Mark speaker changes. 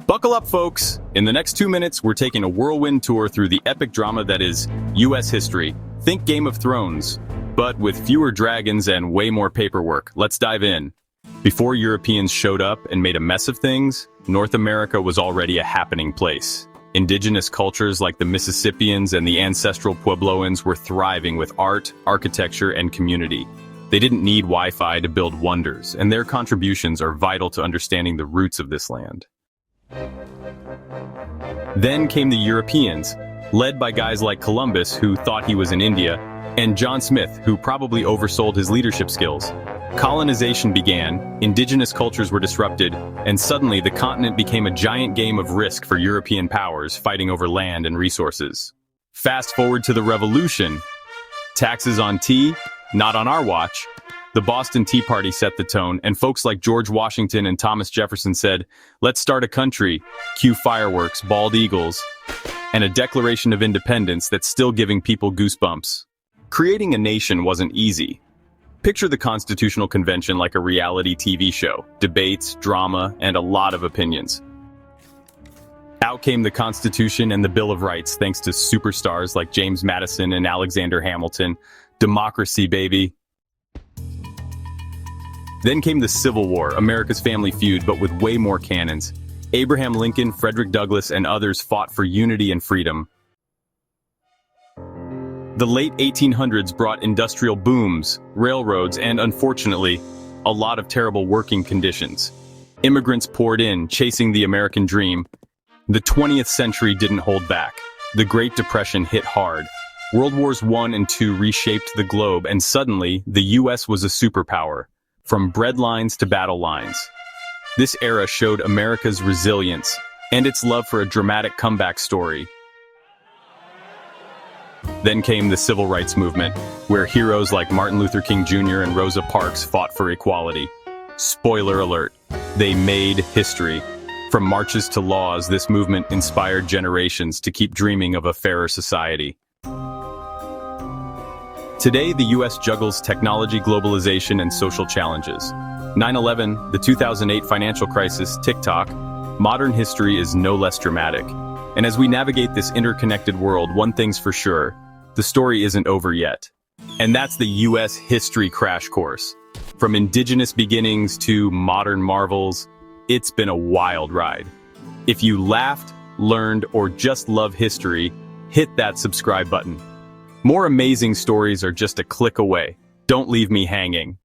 Speaker 1: Buckle up, folks! In the next 2 minutes, we're taking a whirlwind tour through the epic drama that is U.S. history. Think Game of Thrones, but with fewer dragons and way more paperwork. Let's dive in. Before Europeans showed up and made a mess of things, North America was already a happening place. Indigenous cultures like the Mississippians and the Ancestral Puebloans were thriving with art, architecture, and community. They didn't need Wi-Fi to build wonders, and their contributions are vital to understanding the roots of this land. Then came the Europeans, led by guys like Columbus, who thought he was in India, and John Smith, who probably oversold his leadership skills. Colonization began, indigenous cultures were disrupted, and suddenly the continent became a giant game of risk for European powers fighting over land and resources. Fast forward to the Revolution. Taxes on tea? Not on our watch. The Boston Tea Party set the tone, and folks like George Washington and Thomas Jefferson said, "Let's start a country." Cue fireworks, bald eagles, and a Declaration of Independence that's still giving people goosebumps. Creating a nation wasn't easy. Picture the Constitutional Convention like a reality TV show. Debates, drama, and a lot of opinions. Out came the Constitution and the Bill of Rights thanks to superstars like James Madison and Alexander Hamilton. Democracy, baby. Then came the Civil War, America's family feud, but with way more cannons. Abraham Lincoln, Frederick Douglass, and others fought for unity and freedom. The late 1800s brought industrial booms, railroads, and, unfortunately, a lot of terrible working conditions. Immigrants poured in, chasing the American dream. The 20th century didn't hold back. The Great Depression hit hard. World Wars I and II reshaped the globe, and suddenly, the U.S. was a superpower. From bread lines to battle lines. This era showed America's resilience and its love for a dramatic comeback story. Then came the Civil Rights Movement, where heroes like Martin Luther King Jr. and Rosa Parks fought for equality. Spoiler alert, they made history. From marches to laws, this movement inspired generations to keep dreaming of a fairer society. Today, the U.S. juggles technology, globalization, and social challenges. 9/11, the 2008 financial crisis, TikTok, modern history is no less dramatic. And as we navigate this interconnected world, one thing's for sure, the story isn't over yet. And that's the U.S. history crash course. From indigenous beginnings to modern marvels, it's been a wild ride. If you laughed, learned, or just love history, hit that subscribe button. More amazing stories are just a click away. Don't leave me hanging.